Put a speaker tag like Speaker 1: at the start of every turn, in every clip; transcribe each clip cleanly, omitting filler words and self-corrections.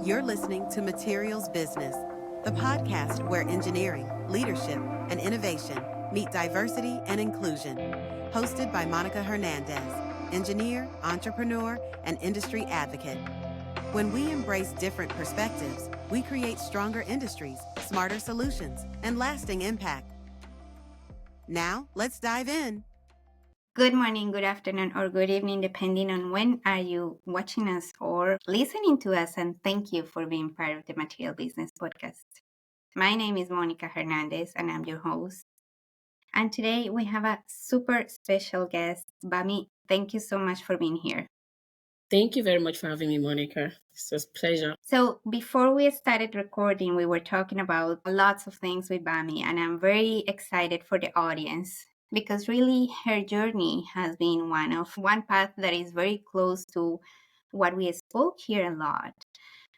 Speaker 1: You're listening to Materials Business, the podcast where engineering, leadership, and innovation meet diversity and inclusion. Hosted by Monica Hernandez, engineer, entrepreneur, and industry advocate. When we embrace different perspectives, we create stronger industries, smarter solutions, and lasting impact. Now, let's dive in.
Speaker 2: Good morning, good afternoon, or good evening, depending on when are you watching us or listening to us. And thank you for being part of the Material Business Podcast. My name is Monica Hernandez, and I'm your host. And today we have a super special guest, Bami. Thank you so much for being here.
Speaker 3: Thank you very much for having me, Monica. It's a pleasure.
Speaker 2: So before we started recording, we were talking about lots of things with Bami, and I'm very excited for the audience because really her journey has been one path that is very close to what we spoke here a lot,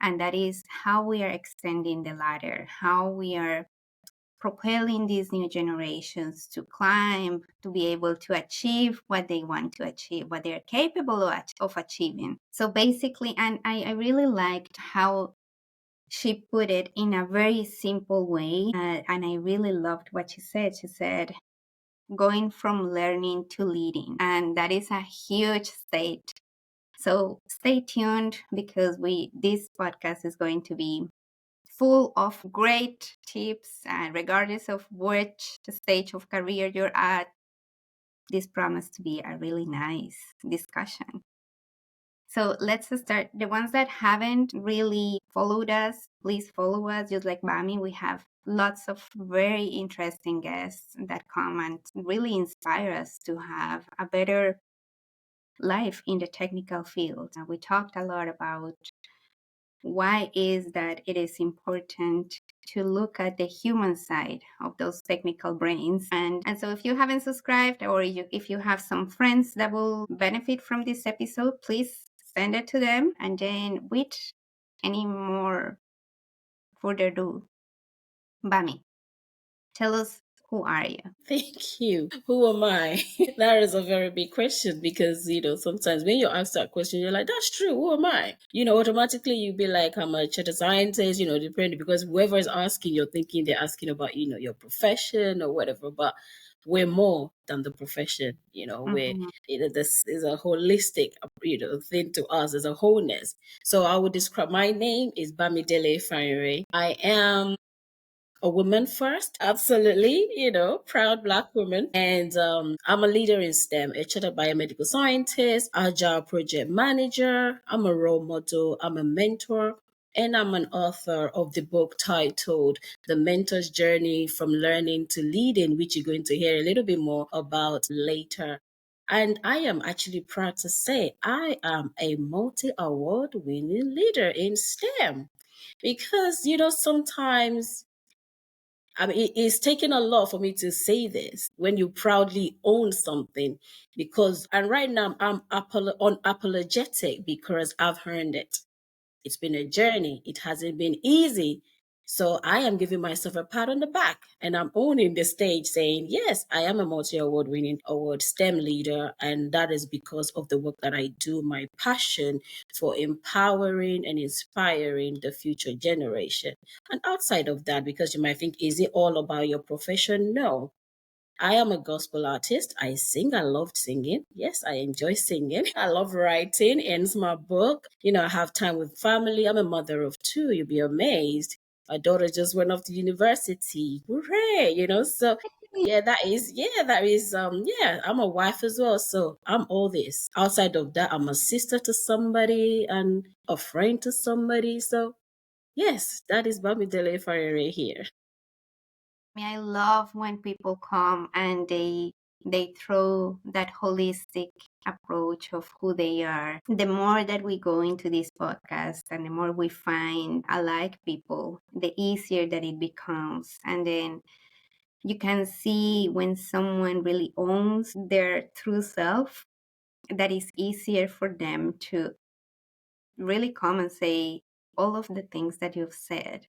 Speaker 2: and that is how we are extending the ladder, how we are propelling these new generations to climb, to be able to achieve what they want to achieve, what they're capable of achieving. So basically, and I really liked how she put it in a very simple way. And I really loved what she said. She said, going from learning to leading. And that is a huge state. So stay tuned because this podcast is going to be full of great tips, and regardless of which stage of career you're at, this promised to be a really nice discussion. So let's start. The ones that haven't really followed us, please follow us. Just like Bami, we have lots of very interesting guests that come and really inspire us to have a better life in the technical field. We talked a lot about why is that it is important to look at the human side of those technical brains. And so if you haven't subscribed, or if you have some friends that will benefit from this episode, please send it to them. And then with any more further ado, Bami, tell us, who are you?
Speaker 3: Thank you. Who am I? That is a very big question because, sometimes when you ask that question, you're like, that's true. Who am I? Automatically you'll be like, I'm a chartered scientist, depending, because whoever is asking, you're thinking they're asking about, your profession or whatever. But we're more than the profession, where this is a holistic, thing to us as a wholeness. So I would describe, my name is Bamidele Farinre. I am a woman first, absolutely, proud Black woman. And I'm a leader in STEM, a chartered biomedical scientist, agile project manager. I'm a role model, I'm a mentor, and I'm an author of the book titled The Mentor's Journey from Learning to Leading, which you're going to hear a little bit more about later. And I am actually proud to say I am a multi-award winning leader in STEM because, sometimes it's taken a lot for me to say this when you proudly own something and right now I'm unapologetic because I've earned it. It's been a journey. It hasn't been easy. So I am giving myself a pat on the back and I'm owning the stage saying, yes, I am a multi-award winning award STEM leader. And that is because of the work that I do, my passion for empowering and inspiring the future generation. And outside of that, because you might think, is it all about your profession? No. I am a gospel artist. I sing. I love singing. Yes, I enjoy singing. I love writing. Ends my book. I have time with family. I'm a mother of two. You'll be amazed. My daughter just went off to university. Hooray! So I'm a wife as well. So I'm all this. Outside of that, I'm a sister to somebody and a friend to somebody. So yes, that is Bamidele Farinre here.
Speaker 2: I love when people come and they throw that holistic approach of who they are. The more that we go into this podcast and the more we find alike people, the easier that it becomes. And then you can see when someone really owns their true self, that is easier for them to really come and say all of the things that you've said.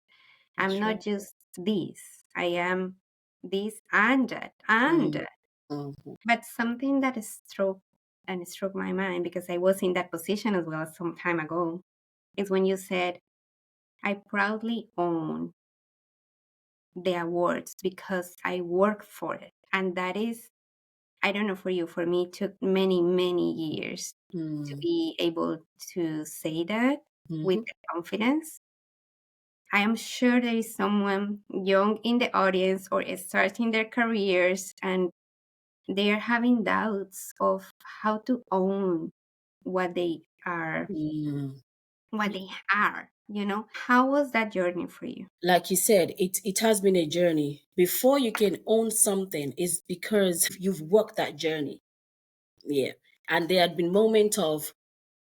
Speaker 2: I'm not just this. I am this and that and that. But something that struck my mind, because I was in that position as well some time ago, is when you said I proudly own the awards because I work for it. And that is, I don't know for you, for me, it took many, many years to be able to say that with the confidence. I am sure there is someone young in the audience or is starting their careers and they are having doubts of how to own what they are,
Speaker 3: Mm.
Speaker 2: what they are. How was that journey for you?
Speaker 3: Like you said, it has been a journey. Before you can own something, is because you've walked that journey. Yeah. And there had been moments of,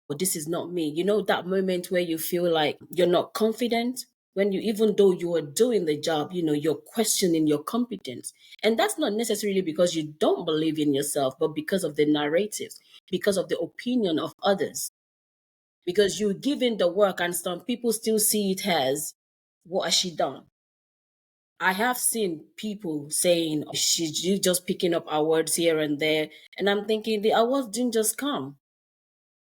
Speaker 3: well, this is not me. You know, that moment where you feel like you're not confident, when you, even though you are doing the job, you're questioning your competence. And that's not necessarily because you don't believe in yourself, but because of the narratives, because of the opinion of others, because you give in the work and some people still see it as, what has she done? I have seen people saying, she's just picking up awards here and there. And I'm thinking the awards didn't just come.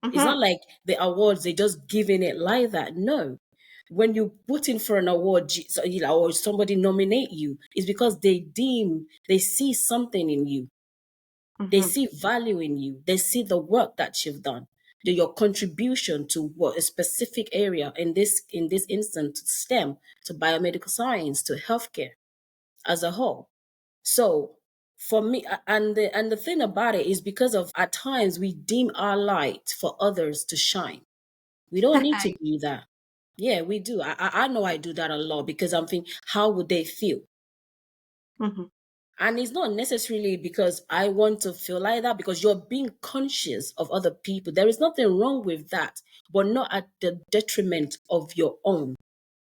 Speaker 3: It's
Speaker 2: Mm-hmm.
Speaker 3: not like the awards, they just giving it like that. No. When you put in for an award, or somebody nominate you, it's because they see something in you. They
Speaker 2: Mm-hmm.
Speaker 3: see value in you. They see the work that you've done, your contribution to what a specific area, in this instance, STEM, to biomedical science, to healthcare as a whole. So for me, and the thing about it is, because of, at times, we dim our light for others to shine. We don't need to do that. Yeah, we do. I know I do that a lot, because I'm thinking, how would they feel?
Speaker 2: Mm-hmm.
Speaker 3: And it's not necessarily because I want to feel like that, because you're being conscious of other people. There is nothing wrong with that, but not at the detriment of your own.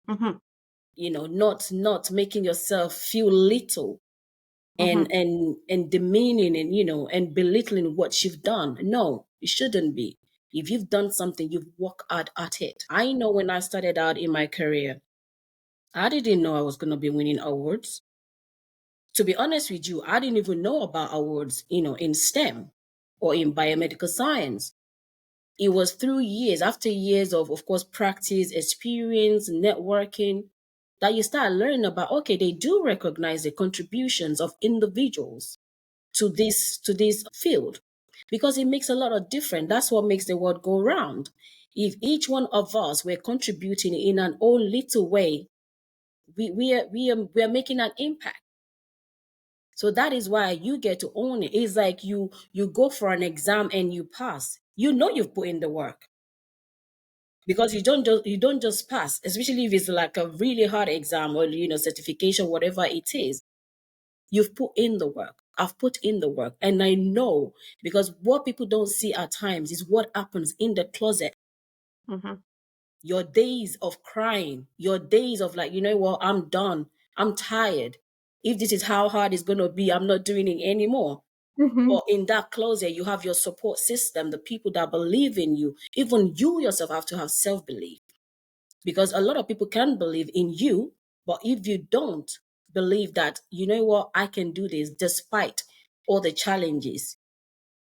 Speaker 2: Mm-hmm.
Speaker 3: Not making yourself feel little,
Speaker 2: Mm-hmm.
Speaker 3: and demeaning, and and belittling what you've done. No, it shouldn't be. If you've done something, you've worked hard at it. I know when I started out in my career, I didn't know I was going to be winning awards. To be honest with you, I didn't even know about awards, in STEM or in biomedical science. It was through years, after years of course, practice, experience, networking, that you start learning about, okay, they do recognize the contributions of individuals to this field, because it makes a lot of difference. That's what makes the world go round. If each one of us were contributing in an own little way, we are making an impact. So that is why you get to own it. It's like you go for an exam and you pass. You've put in the work, because you don't just pass, especially if it's like a really hard exam, or certification, whatever it is. You've put in the work. I've put in the work, and I know, because what people don't see at times is what happens in the closet.
Speaker 2: Mm-hmm.
Speaker 3: Your days of crying, your days of like, what, I'm done, I'm tired. If this is how hard it's going to be, I'm not doing it anymore.
Speaker 2: Mm-hmm.
Speaker 3: But in that closet, you have your support system, the people that believe in you. Even you yourself have to have self-belief, because a lot of people can believe in you, but if you don't believe that, what, I can do this despite all the challenges,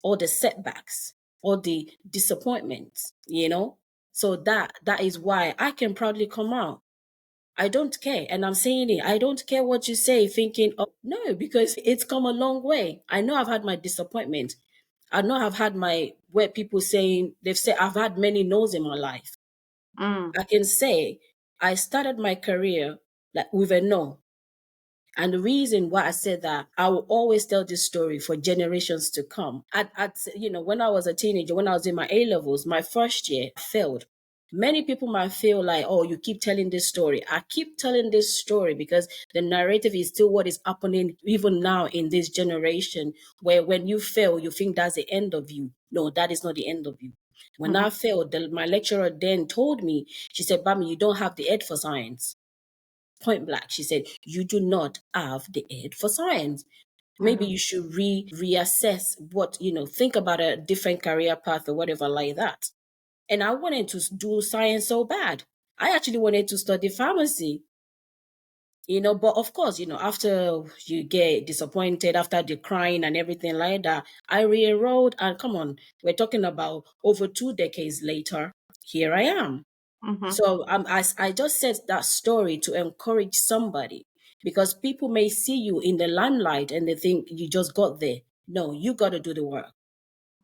Speaker 3: all the setbacks, all the disappointments, so that is why I can proudly come out. I don't care. And I'm saying it. I don't care what you say, thinking, oh, no, because it's come a long way. I know I've had my disappointment. I know I've had my, where people saying, they've said, I've had many no's in my life.
Speaker 2: Mm.
Speaker 3: I can say I started my career like with a no. And the reason why I said that, I will always tell this story for generations to come. When I was a teenager, when I was in my A levels, my first year, I failed. Many people might feel like, oh, you keep telling this story. I keep telling this story because the narrative is still what is happening even now in this generation, where when you fail, you think that's the end of you. No, that is not the end of you. When
Speaker 2: Mm-hmm.
Speaker 3: I failed, my lecturer then told me, she said, Bami, you don't have the head for science. Point blank, she said, you do not have the head for science. Maybe
Speaker 2: Uh-huh.
Speaker 3: you should reassess what, think about a different career path or whatever like that. And I wanted to do science so bad. I actually wanted to study pharmacy, but of course, after you get disappointed, after the crying and everything like that, I re-enrolled, and come on, we're talking about over 2 decades later, here I am.
Speaker 2: Mm-hmm.
Speaker 3: So I just said that story to encourage somebody, because people may see you in the limelight and they think you just got there. No, you got to do the work.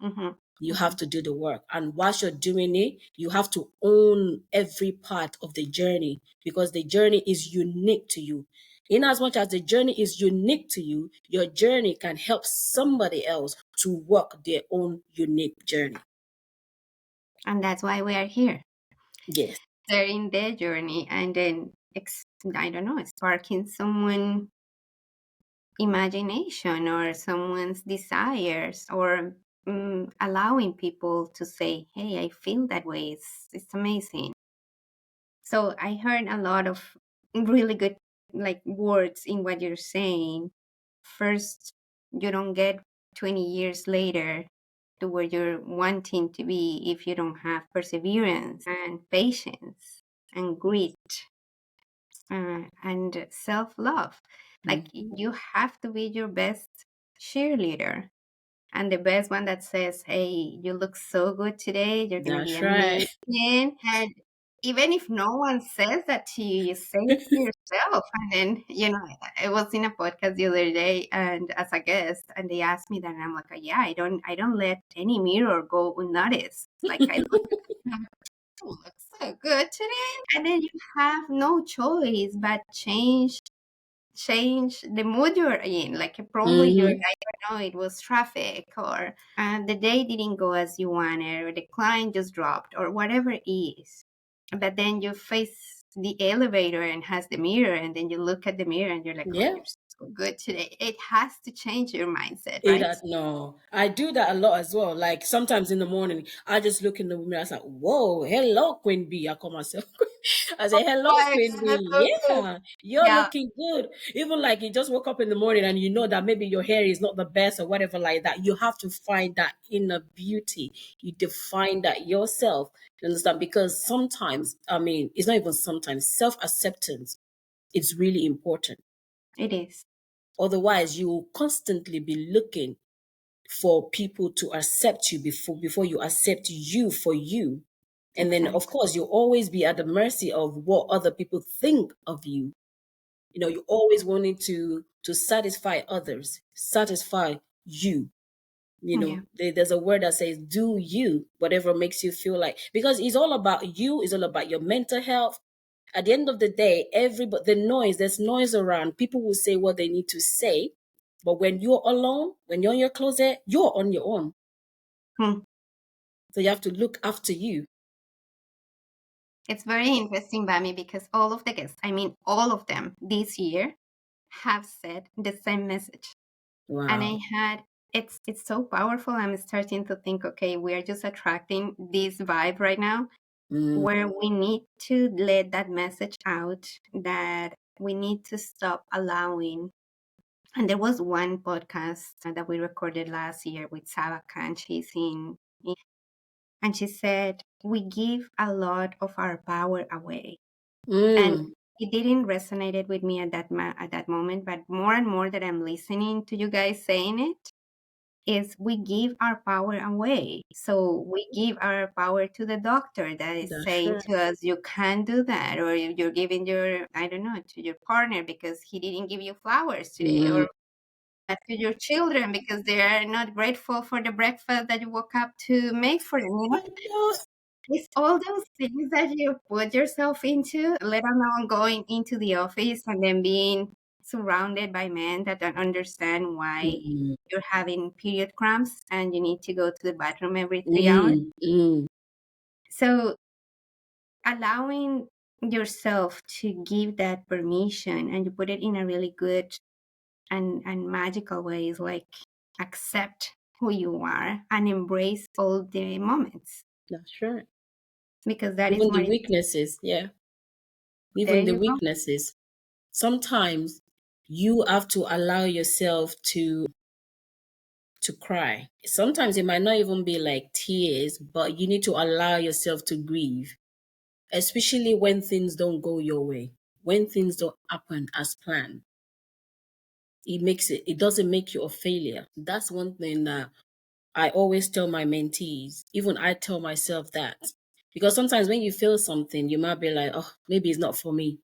Speaker 2: Mm-hmm.
Speaker 3: You
Speaker 2: Mm-hmm.
Speaker 3: have to do the work. And whilst you're doing it, you have to own every part of the journey, because the journey is unique to you. In as much as the journey is unique to you, your journey can help somebody else to walk their own unique journey.
Speaker 2: And that's why we are here.
Speaker 3: Yes.
Speaker 2: They're in their journey, and then I don't know, sparking someone imagination or someone's desires, or allowing people to say, hey, I feel that way. It's amazing. So I heard a lot of really good like words in what you're saying. First, you don't get 20 years later to where you're wanting to be if you don't have perseverance and patience and grit, and self-love. Like,
Speaker 3: Mhm.
Speaker 2: you have to be your best cheerleader, and the best one that says, hey, you look so good today, you're going to be
Speaker 3: That's right.
Speaker 2: amazing. And even if no one says that to you, you say it to yourself. And then, I was in a podcast the other day and as a guest, and they asked me that, and I'm like, yeah, I don't let any mirror go unnoticed. Like, I look and I'm like, you look so good today. And then you have no choice but change the mood you're in. Like, probably you're,
Speaker 3: Hmm.
Speaker 2: I don't know, it was traffic, or the day didn't go as you wanted, or the client just dropped, or whatever it is. But then you face the elevator and has the mirror, and then you look at the mirror and you're like, oh,
Speaker 3: Yeah.
Speaker 2: you're so good today. It has to change your mindset,
Speaker 3: It
Speaker 2: right?
Speaker 3: had, no, I do that a lot as well. Like sometimes in the morning, I just look in the mirror. I was like, "Whoa, hello, Queen B." I call myself. I say, "Hello,
Speaker 2: Right.
Speaker 3: Queen
Speaker 2: That's
Speaker 3: B.
Speaker 2: so good.
Speaker 3: Yeah, you're
Speaker 2: Yeah,
Speaker 3: looking good." Even like you just woke up in the morning and you know that maybe your hair is not the best or whatever like that. You have to find that inner beauty. You define that yourself. You understand? Because sometimes, I mean, it's not even sometimes. Self acceptance is really important.
Speaker 2: it is.
Speaker 3: Otherwise, you will constantly be looking for people to accept you before you accept you for you. And then of
Speaker 2: Exactly.
Speaker 3: course you'll always be at the mercy of what other people think of you. You know, you're always wanting to satisfy others, satisfy you. You
Speaker 2: Yeah.
Speaker 3: know, there's a word that says do you, whatever makes you feel like, because it's all about you, it's all about your mental health. At the end of the day, everybody, there's noise around. People will say what they need to say, but when you're alone, when you're in your closet, you're on your own.
Speaker 2: Hmm.
Speaker 3: So you have to look after you.
Speaker 2: It's very interesting, Bami, because all of the guests, I mean, all of them this year have said the same message. And
Speaker 3: Wow.
Speaker 2: it's so powerful. I'm starting to think, okay, we are just attracting this vibe right now,
Speaker 3: Mm,
Speaker 2: where we need to let that message out, that we need to stop allowing. And there was one podcast that we recorded last year with Saba Khan. She's and she said, we give a lot of our power away. And
Speaker 3: mm,
Speaker 2: it didn't resonate with me at that moment, but more and more that I'm listening to you guys saying it, is we give our power away. So we give our power to the doctor that is
Speaker 3: that's
Speaker 2: saying
Speaker 3: right.
Speaker 2: to us, you can't do that, or you're giving your, I don't know, to your partner because he didn't give you flowers today,
Speaker 3: Mm.
Speaker 2: or to your children because they are not grateful for the breakfast that you woke up to make for them.
Speaker 3: I know.
Speaker 2: It's all those things that you put yourself into, let alone going into the office and then being surrounded by men that don't understand why
Speaker 3: Mm,
Speaker 2: you're having period cramps and you need to go to the bathroom every 3 hours.
Speaker 3: mm, mm.
Speaker 2: So allowing yourself to give that permission, and you put it in a really good and magical way, is like, accept who you are and embrace all the moments,
Speaker 3: That's right.
Speaker 2: because that is
Speaker 3: Even the
Speaker 2: what it,
Speaker 3: weaknesses, yeah.
Speaker 2: there
Speaker 3: Even the
Speaker 2: you go.
Speaker 3: weaknesses. Sometimes you have to allow yourself to cry. Sometimes it might not even be like tears, but you need to allow yourself to grieve, especially when things don't go your way, when things don't happen as planned. It doesn't make you a failure. That's one thing that I always tell my mentees. Even I tell myself that Because sometimes when you feel something, you might be like, oh, maybe it's not for me.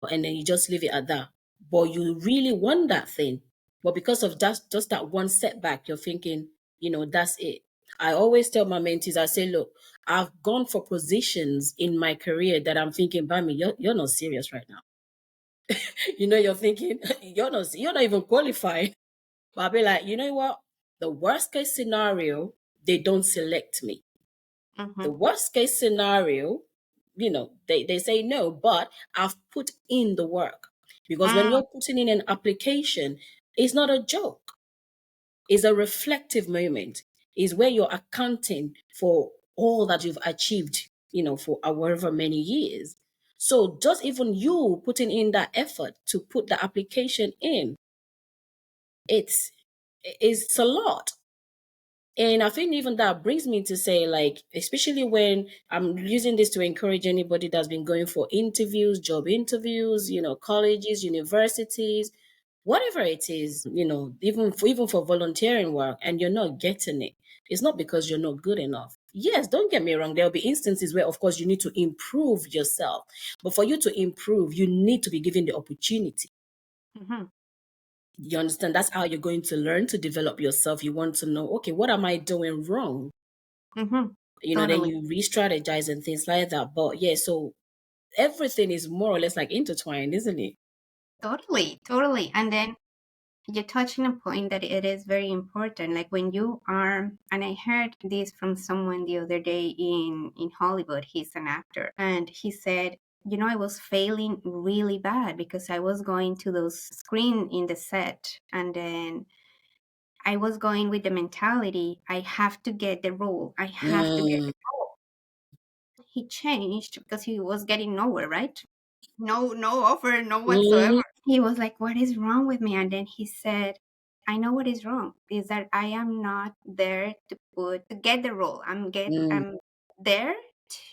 Speaker 3: And then you just leave it at that. But you really want that thing. But because of just that one setback, you're thinking, that's it. I always tell my mentees, I say, look, I've gone for positions in my career that I'm thinking, Bami, you're not serious right now. You're thinking, you're not even qualified. But I'll be like, you know what? The worst case scenario, they don't select me. The worst case scenario, they say no, but I've put in the work. Because when you're putting in an application, it's not a joke. It's a reflective moment. It's where you're accounting for all that you've achieved, for however many years. So just even you putting in that effort to put the application in, it's a lot. And I think even that brings me to say, like, especially when I'm using this to encourage anybody that's been going for interviews, job interviews, colleges, universities, whatever it is, even for volunteering work, and you're not getting it. It's not because you're not good enough. Yes, don't get me wrong. There'll be instances where, of course, you need to improve yourself. But for you to improve, you need to be given the opportunity. You understand? That's how you're going to learn to develop yourself. You want to know, okay, what am I doing wrong? Then
Speaker 2: Totally.
Speaker 3: you re-strategize and things like that. But yeah, so everything is more or less like intertwined, isn't it?
Speaker 2: Totally. And then you're touching a point that it is very important. Like when you are, and I heard this from someone the other day in Hollywood. He's an actor, and he said, I was failing really bad because I was going to those screen in the set, and then I was going with the mentality, I have to get the role. I have to get
Speaker 3: Mm,
Speaker 2: the role. He changed because he was getting nowhere, right? No offer, no whatsoever.
Speaker 3: mhm,
Speaker 2: He was like, what is wrong with me? And then he said, I know what is wrong is that I am not there to get the role.
Speaker 3: mm,
Speaker 2: I'm there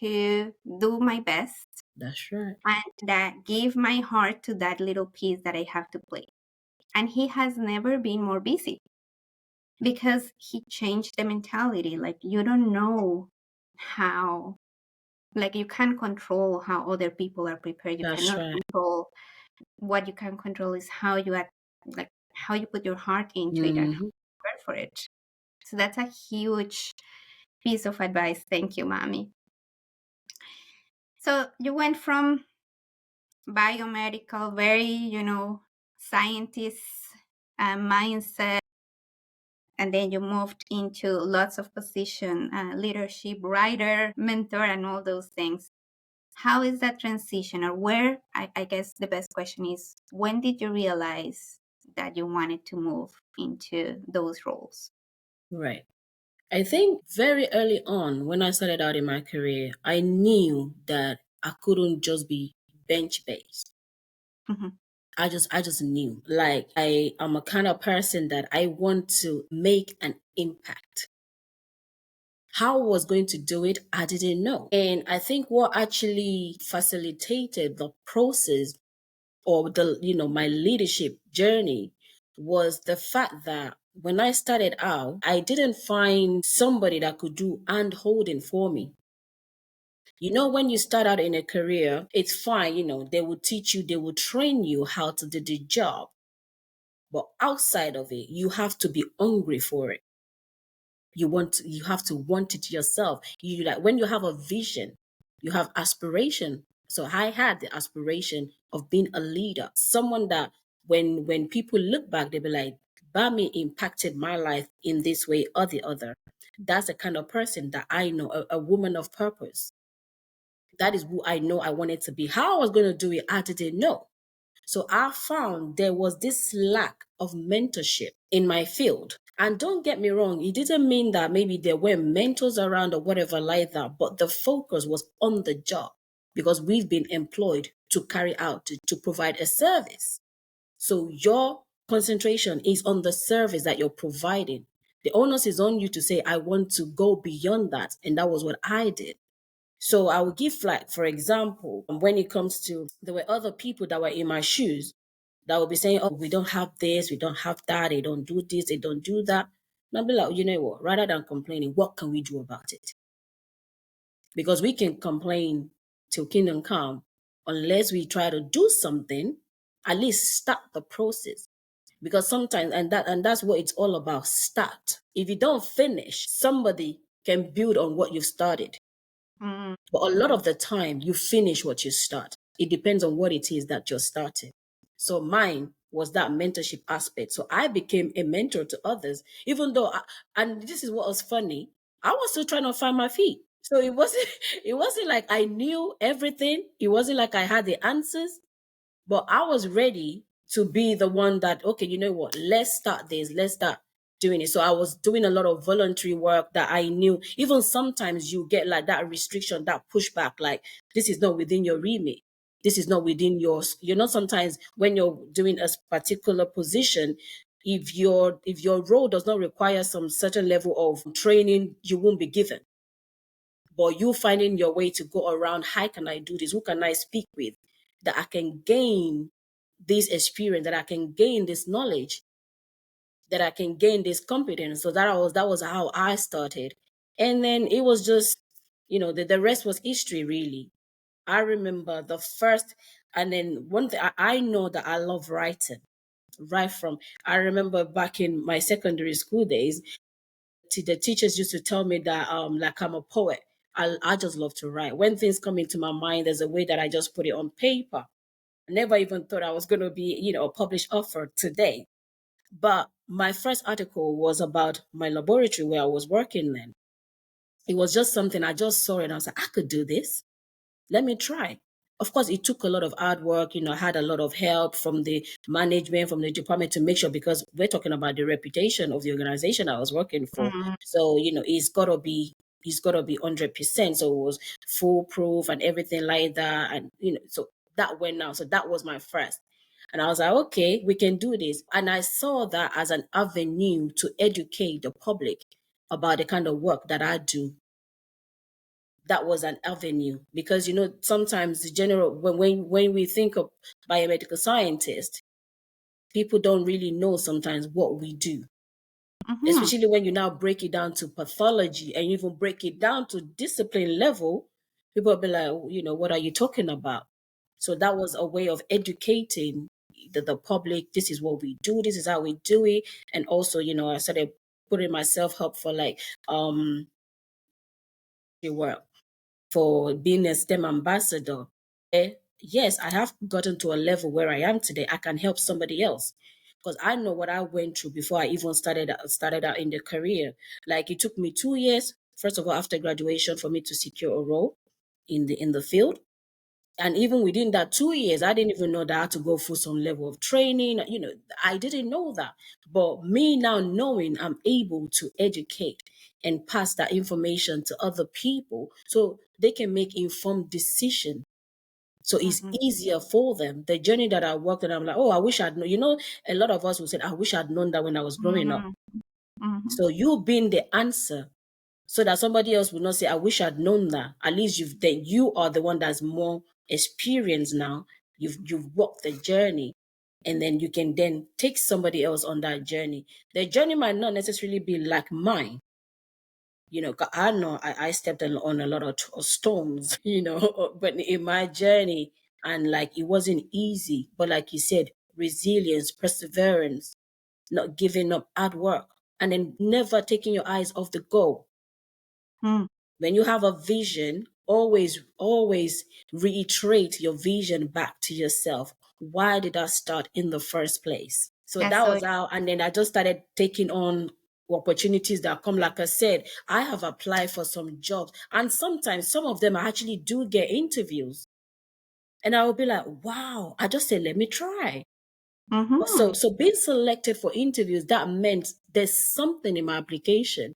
Speaker 2: to do my best
Speaker 3: that's right.
Speaker 2: and that give my heart to that little piece that I have to play. And he has never been more busy because he changed the mentality. Like you don't know how, like you can't control how other people are prepared. You
Speaker 3: That's
Speaker 2: cannot
Speaker 3: right.
Speaker 2: control. What you can control is how you act, like how you put your heart into it and how
Speaker 3: Hmm.
Speaker 2: you prepare for it. So that's a huge piece of advice. Thank you, Mami. So you went from biomedical, very, scientist mindset, and then you moved into lots of position, leadership, writer, mentor, and all those things. How is that transition, or where? I guess the best question is, when did you realize that you wanted to move into those roles?
Speaker 3: Right. I think very early on when I started out in my career, I knew that I couldn't just be bench based.
Speaker 2: Mhm.
Speaker 3: I just knew. Like I am a kind of person that I want to make an impact. How I was going to do it, I didn't know. And I think what actually facilitated the process or my leadership journey was the fact that when I started out, I didn't find somebody that could do hand holding for me. When you start out in a career, it's fine, they will teach you, they will train you how to do the job. But outside of it, you have to be hungry for it. You have to want it yourself. You like when you have a vision, you have aspiration. So I had the aspiration of being a leader, someone that when people look back, they'll be like, Bami impacted my life in this way or the other. That's the kind of person that I know, a woman of purpose. That is who I know I wanted to be. How I was going to do it, I didn't know. So I found there was this lack of mentorship in my field. And don't get me wrong, it didn't mean that maybe there were mentors around or whatever like that, but the focus was on the job because we've been employed to carry out, to provide a service. So your concentration is on the service that you're providing. The onus is on you to say, I want to go beyond that. And that was what I did. So I will give, like, for example, when it comes to, there were other people that were in my shoes that will be saying, oh, we don't have this, we don't have that, they don't do this, they don't do that. And I'll be like, you know what, rather than complaining, what can we do about it? because we can complain till kingdom come unless we try to do something, at least start the process. Because sometimes, and that's what it's all about, start. If you don't finish, somebody can build on what you've started.
Speaker 2: Mm-hmm.
Speaker 3: But a lot of the time, you finish what you start. It depends on what it is that you're starting. So mine was that mentorship aspect. So I became a mentor to others, even though, and this is what was funny, I was still trying to find my feet. So it wasn't, it wasn't like I knew everything. It wasn't like I had the answers, but I was ready to be the one that, okay, you know what, let's start this, let's start doing it. So I was doing a lot of voluntary work that I knew. Even sometimes you get like that restriction, that pushback, like this is not within your remit. This is not within yours. You know, sometimes when you're doing a particular position, if your role does not require some certain level of training, you won't be given. But you finding your way to go around, how can I do this? Who can I speak with that I can gain this experience, that I can gain this knowledge, that I can gain this competence? So that was how I started. And then it was just, the rest was history, really. I remember the first, and then one thing I know that I love writing right from, I remember back in my secondary school days, the teachers used to tell me that like I'm a poet. I just love to write. When things come into my mind, there's a way that I just put it on paper. I never even thought I was going to be, a published author today. But my first article was about my laboratory where I was working then. It was just something I just saw it and I was like, I could do this. Let me try. Of course, it took a lot of hard work. I had a lot of help from the management, from the department to make sure, because we're talking about the reputation of the organization I was working for.
Speaker 2: Mm-hmm.
Speaker 3: So, it's gotta be 100%. So it was foolproof and everything like that. And, so that went out. So that was my first. And I was like, okay, we can do this. And I saw that as an avenue to educate the public about the kind of work that I do. That was an avenue, because sometimes the general, when we think of biomedical scientists, people don't really know sometimes what we do,
Speaker 2: Mm-hmm.
Speaker 3: especially when you now break it down to pathology and even break it down to discipline level. People will be like, what are you talking about? So that was a way of educating the public. This is what we do, this is how we do it. And also, I started putting myself up for like work, for being a STEM ambassador. Yes, I have gotten to a level where I am today. I can help somebody else because I know what I went through before I even started out in the career. Like, it took me 2 years, first of all, after graduation, for me to secure a role in the field. And even within that 2 years, I didn't even know that I had to go through some level of training. I didn't know that. But me now knowing, I'm able to educate and pass that information to other people so they can make informed decision. So it's
Speaker 2: Mm-hmm.
Speaker 3: easier for them. The journey that I walked, and I'm like, oh, I wish I'd known. A lot of us will say, I wish I'd known that when I was growing up.
Speaker 2: Mm-hmm.
Speaker 3: So you being the answer, so that somebody else will not say, I wish I'd known that. At least you are the one that's more experienced now. You've walked the journey, and then you can then take somebody else on that journey. The journey might not necessarily be like mine. 'Cause I know I stepped on a lot of stones, but in my journey, and like, it wasn't easy. But like you said, resilience, perseverance, not giving up, hard work, and then never taking your eyes off the goal.
Speaker 2: Mm.
Speaker 3: When you have a vision, always reiterate your vision back to yourself. Why did I start in the first place? So
Speaker 2: That's
Speaker 3: that
Speaker 2: so.
Speaker 3: was how, and then I just started taking on opportunities that come. Like I said, I have applied for some jobs, and sometimes some of them I actually do get interviews. And I will be like, wow, I just said, let me try.
Speaker 2: Mm-hmm.
Speaker 3: So being selected for interviews, that meant there's something in my application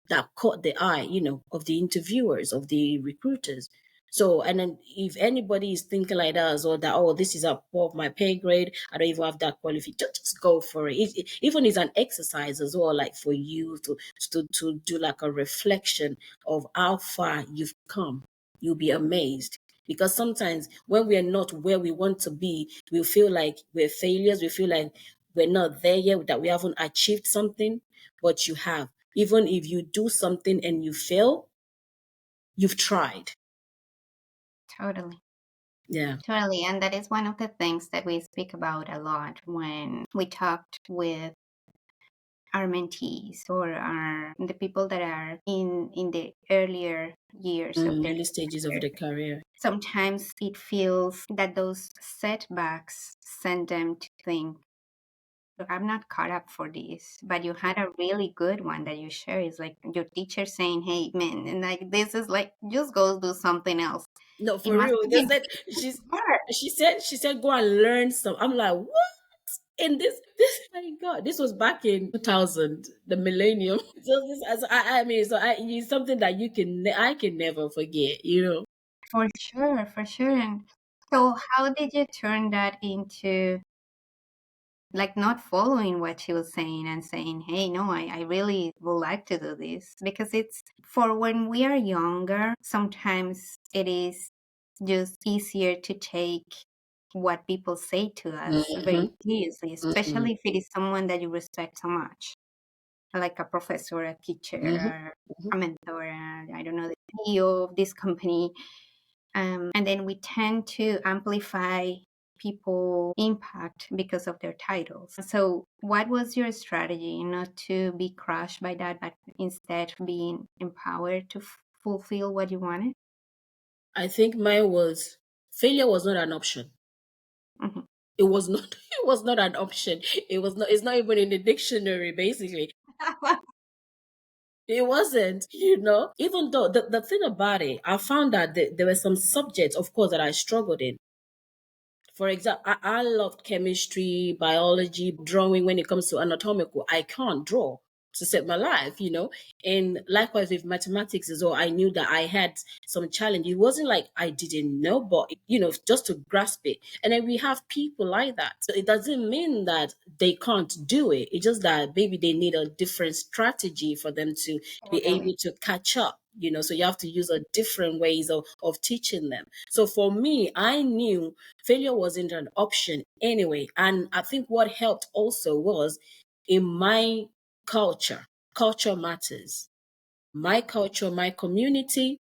Speaker 3: that caught the eye, of the interviewers, of the recruiters. So, and then if anybody is thinking like that as well, that, oh, this is above my pay grade, I don't even have that qualification, just go for it. Even it's an exercise as well, like for you to do like a reflection of how far you've come. You'll be amazed. Because sometimes when we are not where we want to be, we feel like we're failures. We feel like we're not there yet, that we haven't achieved something, but you have. Even if you do something and you fail, you've tried.
Speaker 2: Totally.
Speaker 3: Yeah.
Speaker 2: Totally. And that is one of the things that we speak about a lot when we talked with our mentees or the people that are in the earlier years of their
Speaker 3: Early stages of
Speaker 2: career.
Speaker 3: the career.
Speaker 2: Sometimes it feels that those setbacks send them to think, "Look, I'm not caught up for this." But you had a really good one that you share. Is like your teacher saying, "Hey, man," and like this is like just go do something else.
Speaker 3: No,
Speaker 2: It
Speaker 3: for
Speaker 2: must
Speaker 3: real.
Speaker 2: have
Speaker 3: They
Speaker 2: been
Speaker 3: said
Speaker 2: hard.
Speaker 3: she said go and learn some. I'm like, what? In this my God, this was back in 2000, the millennium. So this, I mean, it's something that I can never forget.
Speaker 2: For sure, for sure. And so, how did you turn that into like not following what she was saying and saying, "Hey, no, I really would like to do this"? Because it's for when we are younger, sometimes it is just easier to take what people say to us
Speaker 3: Mm-hmm,
Speaker 2: very seriously,
Speaker 3: mm-hmm,
Speaker 2: especially if it is someone that you respect so much, like a professor, a teacher,
Speaker 3: mm-hmm,
Speaker 2: or
Speaker 3: mm-hmm.
Speaker 2: a mentor, I don't know, the CEO of this company. And then we tend to amplify people impact because of their titles. So what was your strategy not to be crushed by that, but instead being empowered to fulfill what you wanted?
Speaker 3: I think mine was failure was not an option.
Speaker 2: Mhm.
Speaker 3: It was not. It was not an option. It was not. It's not even in the dictionary. Basically, it wasn't. Even though the thing about it, I found that there were some subjects, of course, that I struggled in. For example, I loved chemistry, biology, drawing. When it comes to anatomical, I can't draw to save my life. And likewise with mathematics as well, I knew that I had some challenge. It wasn't like I didn't know, but just to grasp it. And then we have people like that. So it doesn't mean that they can't do it. It's just that maybe they need a different strategy for them to be
Speaker 2: Totally.
Speaker 3: able to catch up. So you have to use a different ways of teaching them. So for me, I knew failure wasn't an option anyway. And I think what helped also was in my culture matters. My culture, my community,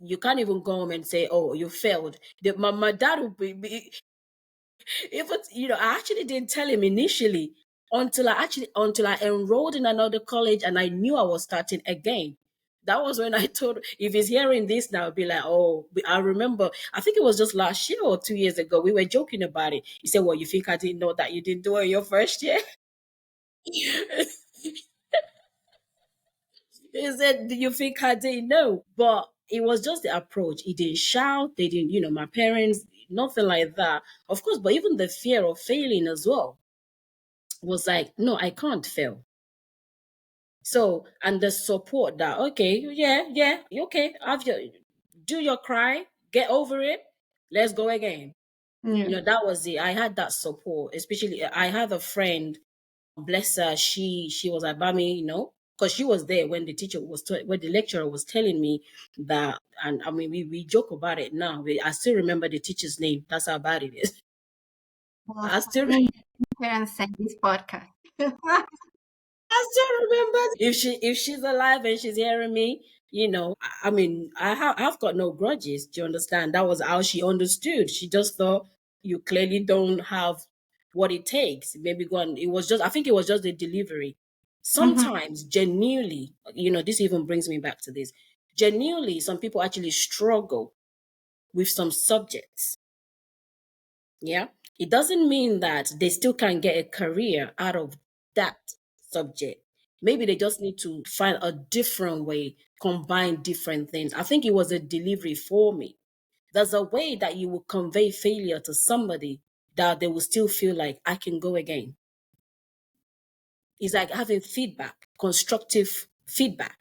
Speaker 3: you can't even go home and say, oh, you failed. My dad would be even, I actually didn't tell him initially until I enrolled in another college and I knew I was starting again. That was when I told, if he's hearing this now, be like, oh, I remember, I think it was just last year or 2 years ago, we were joking about it. He said, well, you think I didn't know that you didn't do it your first year? He said, do you think I didn't know? But it was just the approach. He didn't shout. They didn't, my parents, nothing like that. Of course, but even the fear of failing as well was like, no, I can't fail. So, and the support that, okay, yeah, okay, do your cry, get over it, let's go again.
Speaker 2: Yeah.
Speaker 3: That was it. I had that support, especially I had a friend, bless her, she was at Bami, because she was there when when the lecturer was telling me that, and I mean, we joke about it now. I still remember the teacher's name. That's how bad it is.
Speaker 2: Well,
Speaker 3: I still
Speaker 2: find her and send this podcast.
Speaker 3: I still remember if she's alive and she's hearing me, I mean, I've got no grudges. Do you understand? That was how she understood. She just thought you clearly don't have what it takes. Maybe go on. It was just I think it was just the delivery.
Speaker 2: Mhm.
Speaker 3: Sometimes genuinely, this even brings me back to this. Genuinely, some people actually struggle with some subjects. Yeah. It doesn't mean that they still can't get a career out of that subject. Maybe they just need to find a different way, combine different things. I think it was a delivery for me. There's a way that you will convey failure to somebody that they will still feel like I can go again. It's like having feedback, constructive feedback.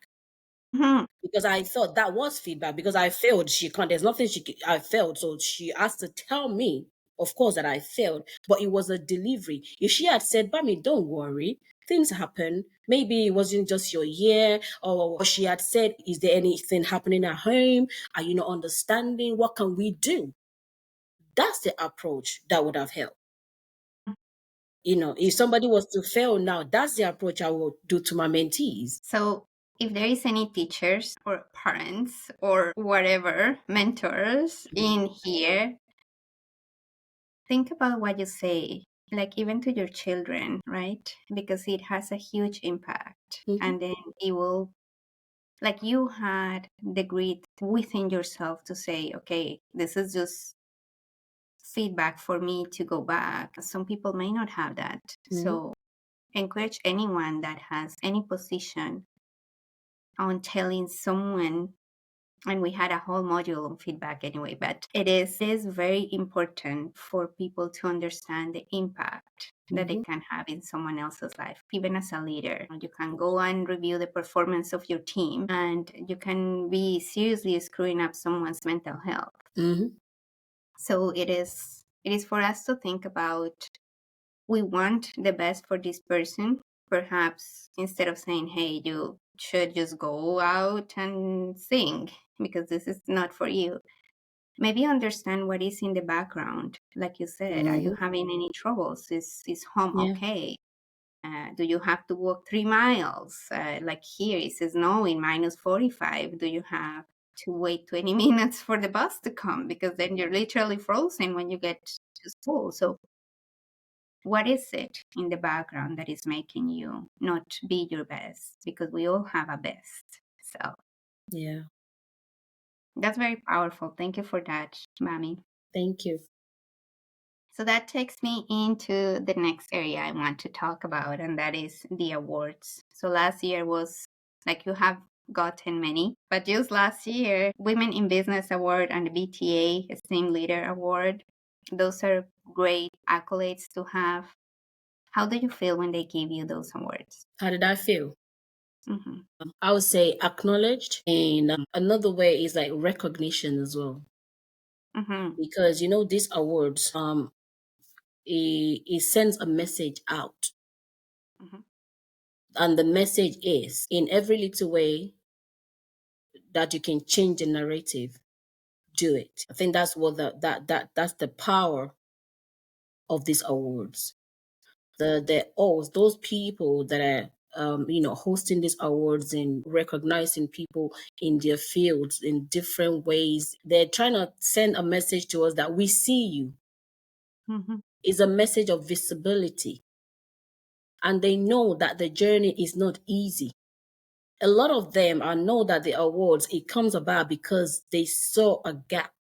Speaker 3: Because I thought that was feedback because I failed. She can't, there's nothing I failed. So she asked to tell me, of course, that I failed, but it was a delivery. If she had said, Bami, don't worry, things happen. Maybe it wasn't just your year, or she had said, is there anything happening at home? Are you not understanding? What can we do? That's the approach that would have helped. If somebody was to fail now, that's the approach I would do to my mentees.
Speaker 2: So if there is any teachers or parents or whatever mentors in here, think about what you say, like even to your children, right? Because it has a huge impact.
Speaker 3: Mm-hmm.
Speaker 2: And then it will, like, you had the grit within yourself to say, okay, this is just feedback for me to go back. Some people may not have that. So encourage anyone that has any position on telling someone, and we had a whole module on feedback anyway, but it is very important for people to understand the impact that it can have in someone else's life. Even as a leader, you can go and review the performance of your team, and you can be seriously screwing up someone's mental health. So it is for us to think about, we want the best for this person. Perhaps instead of saying, hey, you should just go out and sing because this is not for you, maybe understand what is in the background. Like you said, are you having any troubles? Is home okay? Do you have to walk 3 miles? Like here, it says no, in -45. Do you have to wait 20 minutes for the bus to come? Because then you're literally frozen when you get to school. So what is it in the background that is making you not be your best? Because we all have a best. So
Speaker 3: Yeah.
Speaker 2: that's very powerful. Thank you for that, Bami.
Speaker 3: Thank you.
Speaker 2: So that takes me into the next area I want to talk about, and that is the awards. So last year was, like, you have gotten many, but just last year, Women in Business Award and the BTA Esteemed Leader Award, those are great accolades to have. How do you feel when they give you those awards?
Speaker 3: How did I feel?
Speaker 2: Mm-hmm.
Speaker 3: I would say acknowledged, and another way is like recognition as well.
Speaker 2: Mm-hmm.
Speaker 3: Because these awards, it sends a message out,
Speaker 2: Mm-hmm.
Speaker 3: and the message is, in every little way that you can change the narrative, do it. I think that's what that's the power of these awards. Those people that are hosting these awards and recognizing people in their fields in different ways, they're trying to send a message to us that we see you.
Speaker 2: Mm-hmm.
Speaker 3: It's a message of visibility, and they know that the journey is not easy. A lot of them, I know that the awards, it comes about because they saw a gap,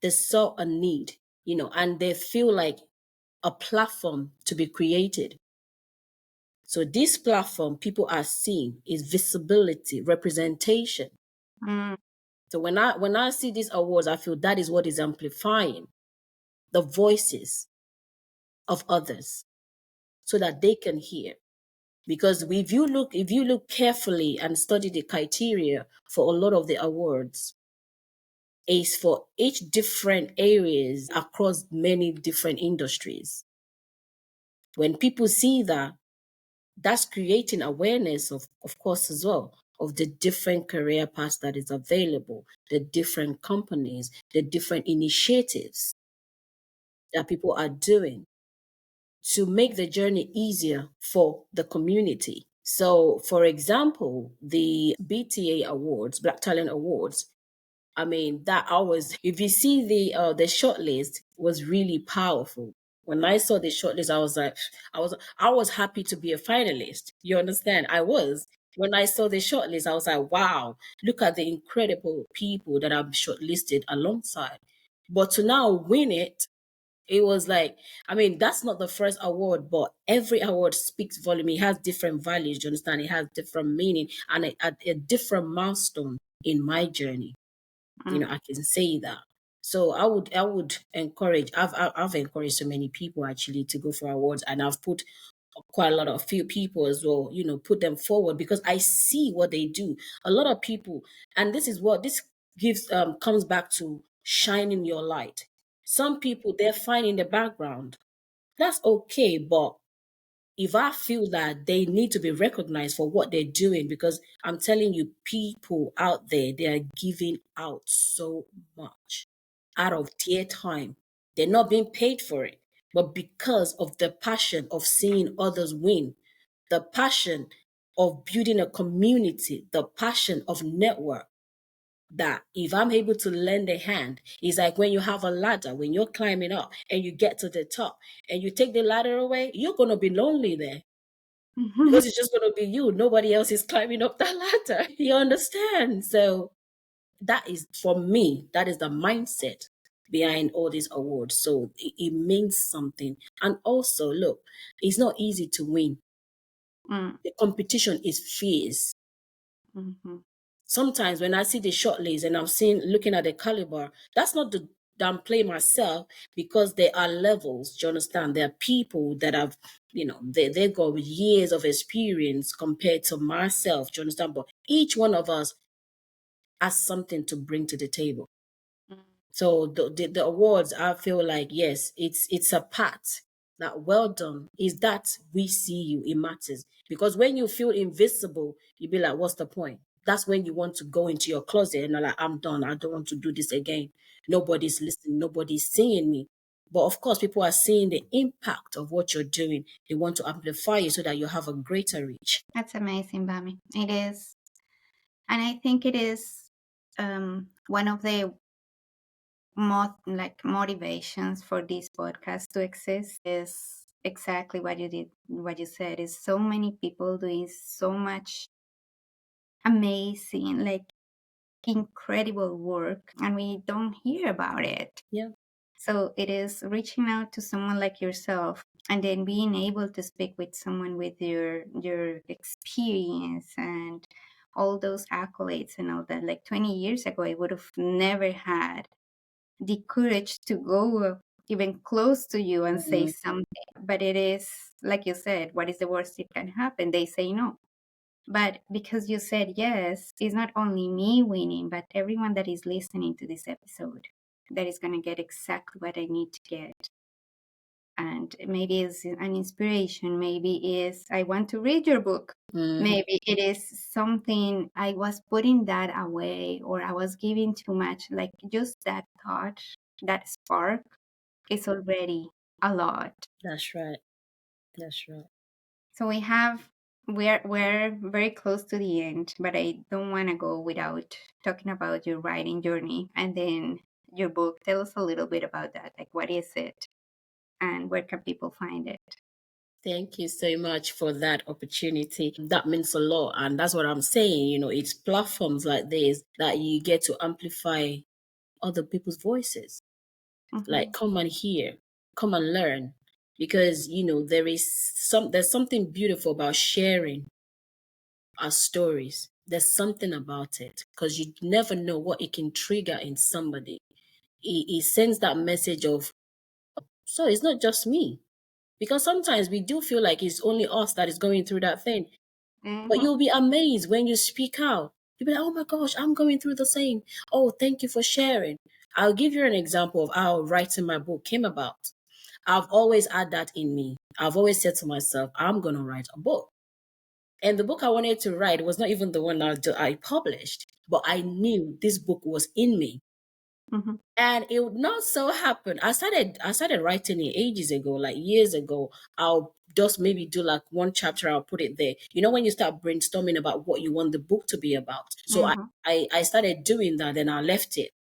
Speaker 3: they saw a need, and they feel like a platform to be created. So this platform people are seeing is visibility, representation.
Speaker 2: Mm-hmm.
Speaker 3: So when I see these awards, I feel that is what is amplifying the voices of others so that they can hear. Because if you look carefully and study the criteria for a lot of the awards, is for each different areas across many different industries. When people see that, that's creating awareness of course as well, of the different career paths that is available, the different companies, the different initiatives that people are doing to make the journey easier for the community. So, for example, the BTA Awards, Black Talent Awards, I mean, if you see the shortlist was really powerful. When I saw the shortlist, I was like, I was happy to be a finalist. You understand? I was. When I saw the shortlist, I was like, wow, look at the incredible people that I'm shortlisted alongside. But to now win it, it was like, I mean, that's not the first award, but every award speaks volume. It has different values, do you understand? It has different meaning and a different milestone in my journey. I can say that. So I would encourage. I've encouraged so many people actually to go for awards, and I've put quite a lot of few people as well. Put them forward because I see what they do. A lot of people, and this is what this gives comes back to shining your light. Some people they're fine in the background. That's okay, but if I feel that they need to be recognized for what they're doing, because I'm telling you, people out there, they are giving out so much out of their time. They're not being paid for it, but because of the passion of seeing others win, the passion of building a community, the passion of network. That if I'm able to lend a hand, it's like when you have a ladder, when you're climbing up and you get to the top and you take the ladder away, you're going to be lonely there because it's just going to be you. Nobody else is climbing up that ladder. You understand? So that is, for me, that is the mindset behind all these awards. So it means something. And also, look, it's not easy to win. The competition is fierce. Sometimes when I see the short list and I'm looking at the caliber, that's not to downplay myself, because there are levels. Do you understand? There are people that have, they got years of experience compared to myself. Do you understand? But each one of us has something to bring to the table. So the awards, I feel like, yes, it's a part that, well done, is that we see you. It matters, because when you feel invisible, you be like, what's the point? That's when you want to go into your closet and you're like, I'm done. I don't want to do this again. Nobody's listening. Nobody's seeing me. But of course, people are seeing the impact of what you're doing. They want to amplify you so that you have a greater reach.
Speaker 2: That's amazing, Bami. It is. And I think it is one of the motivations for this podcast to exist is exactly what you said, is so many people doing so much amazing, incredible work, and we don't hear about it.
Speaker 3: Yeah.
Speaker 2: So it is reaching out to someone like yourself, and then being able to speak with someone with your experience and all those accolades and all that. Like 20 years ago, I would have never had the courage to go even close to you and say something. But it is, like you said, what is the worst that can happen? They say no. But because you said yes, it's not only me winning, but everyone that is listening to this episode that is going to get exactly what I need to get. And maybe it's an inspiration. Maybe is I want to read your book. Maybe it is something I was putting that away, or I was giving too much. Like just that thought, that spark is already a lot.
Speaker 3: That's right. That's right.
Speaker 2: So we're very close to the end, but I don't want to go without talking about your writing journey and then your book. Tell us a little bit about that. Like, what is it, and where can people find it?
Speaker 3: Thank you so much for that opportunity. That means a lot. And that's what I'm saying. It's platforms like this that you get to amplify other people's voices. Like, come and hear, come and learn. Because, there's something beautiful about sharing our stories. There's something about it, because you never know what it can trigger in somebody. It sends that message of, so it's not just me. Because sometimes we do feel like it's only us that is going through that thing. But you'll be amazed when you speak out. You'll be like, oh my gosh, I'm going through the same. Oh, thank you for sharing. I'll give you an example of how writing my book came about. I've always had that in me. I've always said to myself, I'm going to write a book. And the book I wanted to write was not even the one I published, but I knew this book was in me. And it would not so happen. I started writing it ages ago, like years ago. I'll just maybe do like one chapter, I'll put it there. When you start brainstorming about what you want the book to be about. So I started doing that, and I left it.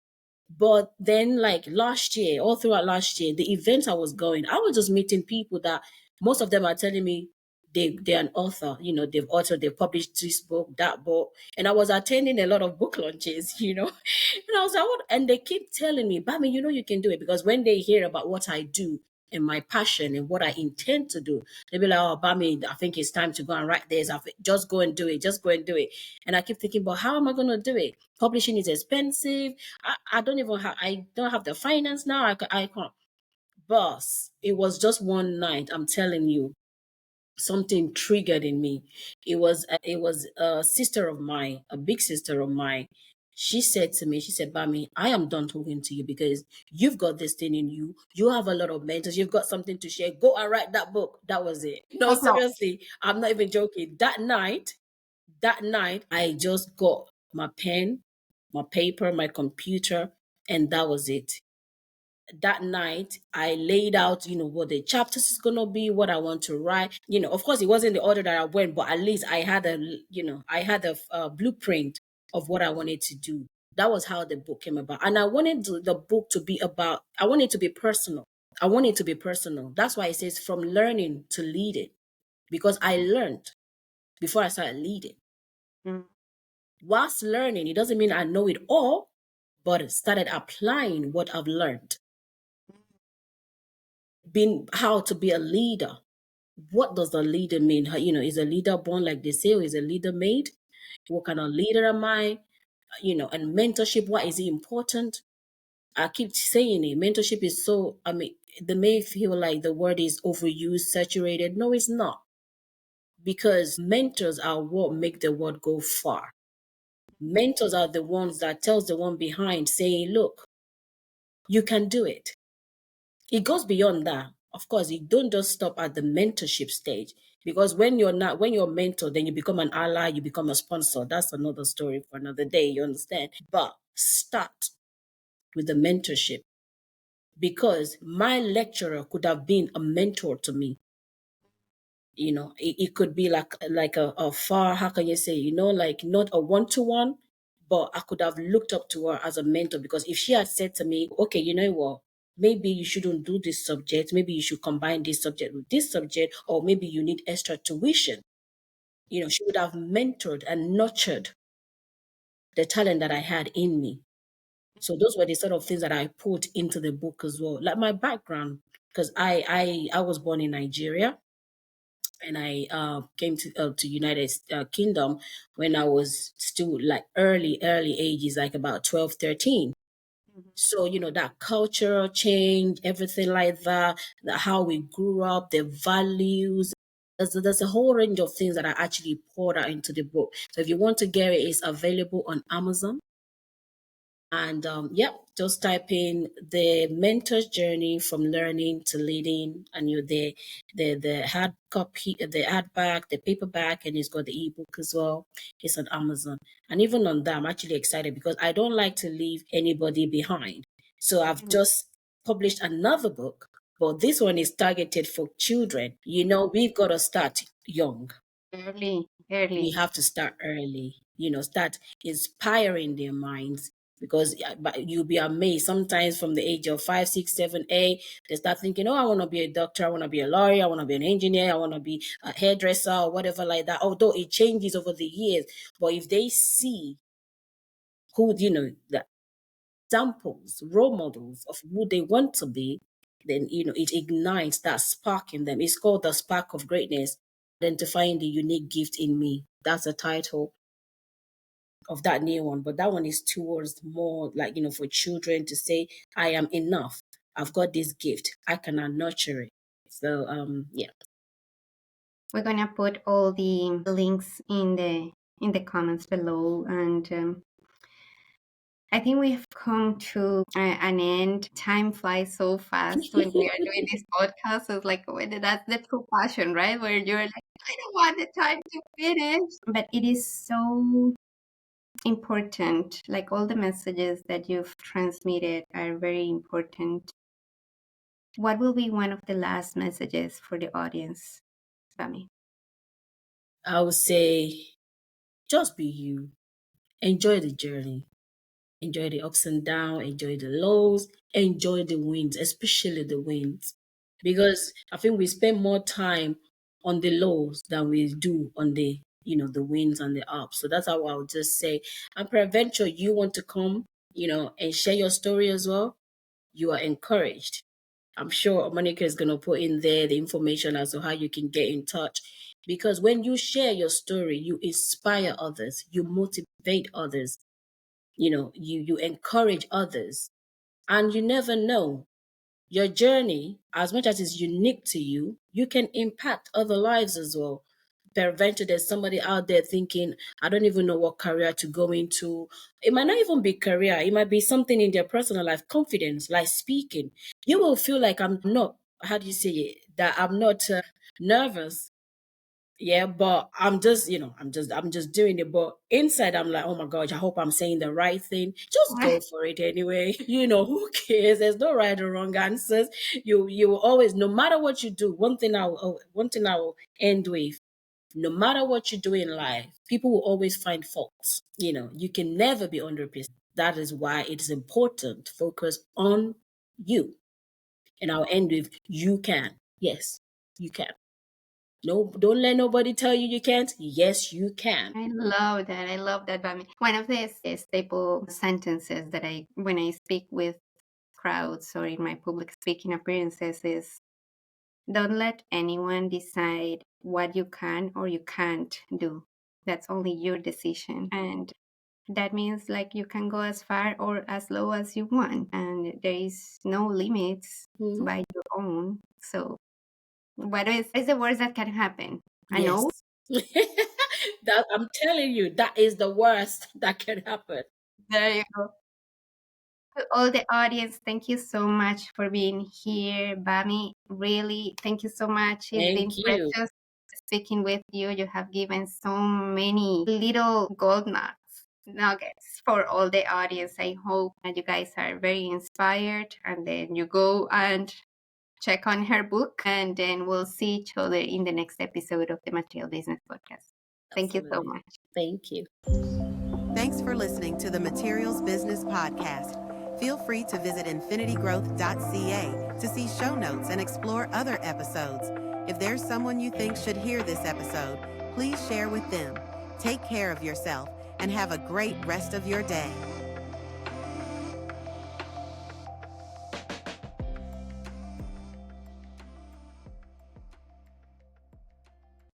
Speaker 3: But then, like last year, all throughout last year, the events I was going, I was just meeting people that most of them are telling me they're an author, they've published this book, that book. And I was attending a lot of book launches, and I was like, what? And they keep telling me, Bami, you can do it. Because when they hear about what I do and my passion and what I intend to do, they'll be like, oh, Bami, I think it's time to go and write this. Just go and do it. Just go and do it. And I keep thinking, but how am I going to do it? Publishing is expensive. I don't have the finance now. I can't. Boss, it was just one night, I'm telling you, something triggered in me. It was a sister of mine, a big sister of mine. She said to me, she said, Bami, I am done talking to you, because you've got this thing in you. You have a lot of mentors. You've got something to share. Go and write that book. That was it. No, seriously, I'm not even joking. That night, I just got my pen, my paper, my computer, and that was it. that night I laid out, what the chapters is gonna be, what I want to write. Of course, it wasn't the order that I went, but at least I had a blueprint of what I wanted to do. That was how the book came about, and I wanted the book to be about. I wanted it to be personal. I want it to be personal. That's why it says from learning to leading, because I learned before I started leading.
Speaker 2: Mm.
Speaker 3: Whilst learning, it doesn't mean I know it all, but started applying what I've learned. Being how to be a leader. What does a leader mean? Is a leader born, like they say, or is a leader made? What kind of leader am I? And mentorship, why is it important? I keep saying it. Mentorship is so, they may feel like the word is overused, saturated. No, it's not. Because mentors are what make the word go far. Mentors are the ones that tells the one behind saying, look, you can do it. It goes beyond that. Of course, you don't just stop at the mentorship stage, because when you're mentor, then you become an ally, you become a sponsor. That's another story for another day, you understand? But start with the mentorship, because my lecturer could have been a mentor to me. It could be like a far, how can you say, like not a one-to-one, but I could have looked up to her as a mentor, because if she had said to me, okay, you know what, maybe you shouldn't do this subject, maybe you should combine this subject with this subject, or maybe you need extra tuition, she would have mentored and nurtured the talent that I had in me. So those were the sort of things that I put into the book as well, like my background, because I was born in Nigeria, and I came to United Kingdom when I was still like early ages, like about 12, 13. So, that cultural change, everything like that, how we grew up, the values. There's a whole range of things that I actually poured out into the book. So if you want to get it, it's available on Amazon. And just type in the mentor's journey from learning to leading, and you're there. The hard copy, the hardback, the paperback, and it's got the ebook as well. It's on Amazon. And even on that, I'm actually excited because I don't like to leave anybody behind. So I've just published another book, but this one is targeted for children. We've got to start young.
Speaker 2: Early.
Speaker 3: We have to start early, start inspiring their minds, because but you'll be amazed sometimes from the age of 5, 6, 7, 8, they start thinking, oh, I want to be a doctor, I want to be a lawyer, I want to be an engineer, I want to be a hairdresser or whatever like that, although it changes over the years. But if they see who, the examples, role models of who they want to be, then, it ignites that spark in them. It's called the spark of greatness, identifying the unique gift in me. That's the title of that new one. But that one is towards more like, for children to say, I am enough. I've got this gift. I cannot nurture it. So, yeah.
Speaker 2: We're gonna put all the links in the comments below, and I think we have come to an end. Time flies so fast when we are doing this podcast. It's like that's the true passion, right? Where you're like, I don't want the time to finish, but it is so important. Like all the messages that you've transmitted are very important. What will be one of the last messages for the audience, Bami?
Speaker 3: I would say, just be you. Enjoy the journey. Enjoy the ups and downs, enjoy the lows, enjoy the wins, especially the wins. Because I think we spend more time on the lows than we do on the wins and the ups. So that's how I would just say. And peradventure, you want to come, and share your story as well, you are encouraged. I'm sure Monica is going to put in there the information as to how you can get in touch. Because when you share your story, you inspire others, you motivate others, you encourage others, and you never know, your journey, as much as it's unique to you, you can impact other lives as well. Peradventure, there's somebody out there thinking, I don't even know what career to go into. It might not even be career, it might be something in their personal life, confidence, like speaking. You will feel like, I'm not, how do you say it, that I'm not nervous Yeah, but I'm just, I'm just doing it. But inside, I'm like, oh my gosh, I hope I'm saying the right thing. Just go for it anyway. Who cares? There's no right or wrong answers. You will always, no matter what you do. One thing I will end with. No matter what you do in life, people will always find faults. You can never be 100%. That is why it is important to focus on you. And I'll end with, you can. Yes, you can. No, don't let nobody tell you you can't. Yes, you can.
Speaker 2: I love that. I love that, Bami. One of the staple sentences that when I speak with crowds or in my public speaking appearances is, don't let anyone decide what you can or you can't do. That's only your decision. And that means like you can go as far or as low as you want. And there is no limits by your own. So what is the worst that can happen? I know.
Speaker 3: That I'm telling you, that is the worst that can happen.
Speaker 2: There you go. To all the audience, thank you so much for being here. Bami, really, thank you so much. It's been
Speaker 3: Thank you.
Speaker 2: precious speaking with you. You have given so many little gold nuggets for all the audience. I hope that you guys are very inspired, and then you go and check on her book, and then we'll see each other in the next episode of the Material Business Podcast. Thank you so much.
Speaker 3: Thank you.
Speaker 1: Thanks for listening to the Materials Business Podcast. Feel free to visit infinitygrowth.ca to see show notes and explore other episodes. If there's someone you think should hear this episode, please share with them. Take care of yourself and have a great rest of your day.